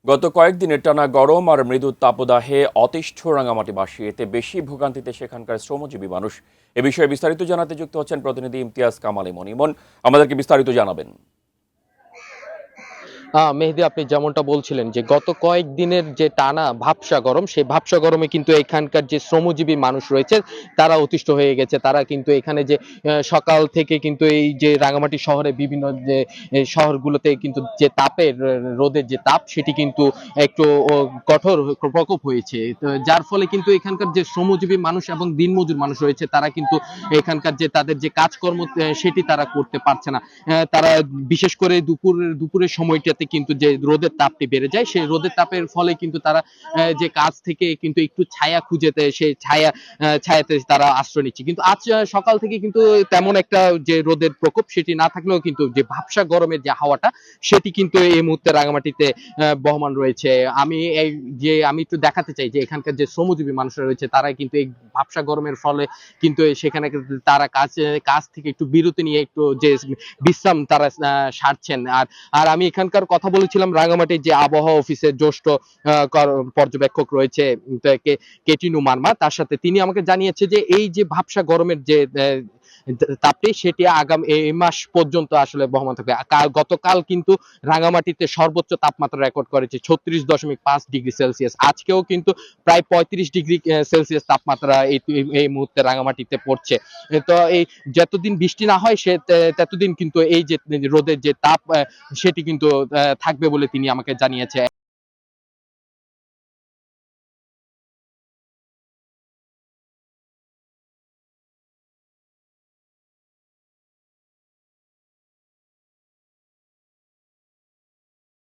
গত কয়েকদিনের টানা গরম আর মৃদু তাপদাহে অতিষ্ঠ রাঙামাটিবাসী, এতে বেশি ভোগান্তিতে সেখানকার শ্রমজীবী মানুষ। এ বিষয়ে বিস্তারিত জানাতে যুক্ত হচ্ছেন প্রতিনিধি ইমতিয়াজ কামাল ইমন। ইমন, আমাদেরকে বিস্তারিত জানাবেন। মেহেদী, আপনি যেমনটা বলছিলেন যে গত কয়েকদিনের যে টানা ভাবসা গরম, সেই ভাবসা গরমে কিন্তু এখানকার যে শ্রমজীবী মানুষ রয়েছে তারা অতিষ্ঠ হয়ে গেছে। তারা কিন্তু এখানে যে সকাল থেকে কিন্তু এই যে রাঙামাটি শহরে বিভিন্ন যে শহরগুলোতে কিন্তু যে তাপের রোদের যে তাপ সেটি কিন্তু একটু কঠোর প্রকোপ হয়েছে। তো যার ফলে কিন্তু এখানকার যে শ্রমজীবী মানুষ এবং দিনমজুর মানুষ রয়েছে তারা কিন্তু এখানকার যে তাদের যে কাজকর্ম সেটি তারা করতে পারছে না। তারা বিশেষ করে দুপুরের সময়টাতে কিন্তু যে রোদের তাপটি বেড়ে যায়, সেই রোদের তাপের ফলে কিন্তু তারা যে কাজ থেকে কিন্তু একটু ছায়া খুঁজেতে সেই ছায়াতে তারা আশ্রয় নিচ্ছে। কিন্তু আজ সকাল থেকে কিন্তু তেমন একটা যে রোদের প্রকোপ সেটি না থাকলেও কিন্তু যে ভাবসা গরমের যে হাওয়াটা সেটি কিন্তু এই মুহূর্তে রাঙামাটিতে বহমান রয়েছে। আমি একটু দেখাতে চাই যে এখানকার যে শ্রমজীবী মানুষরা রয়েছে তারা কিন্তু এই ভাবসা গরমের ফলে কিন্তু সেখানে তারা কাজ থেকে একটু বিরতি নিয়ে একটু যে বিশ্রাম তারা সারছেন। আর আর আমি এখানকার কথা বলেছিলাম রাঙামাটির যে আবহাওয়া অফিসের জ্যেষ্ঠ পর্যবেক্ষক রয়েছে কেটিনু মার্মা, তার সাথে তিনি আমাকে জানিয়েছে যে এই যে ভাবসা গরমের যে তাপটি সেটি আগামী এই মাস পর্যন্ত আসলে বহমান থাকবে। গতকাল কিন্তু রাঙামাটিতে সর্বোচ্চ তাপমাত্রা রেকর্ড করেছে 36.5 ডিগ্রি সেলসিয়াস। আজকেও কিন্তু প্রায় 35 ডিগ্রি সেলসিয়াস তাপমাত্রা এই মুহূর্তে রাঙামাটিতে পড়ছে। তো এই যতদিন বৃষ্টি না হয় ততদিন কিন্তু এই যে রোদের যে তাপ সেটি কিন্তু থাকবে বলে তিনি আমাকে জানিয়েছে।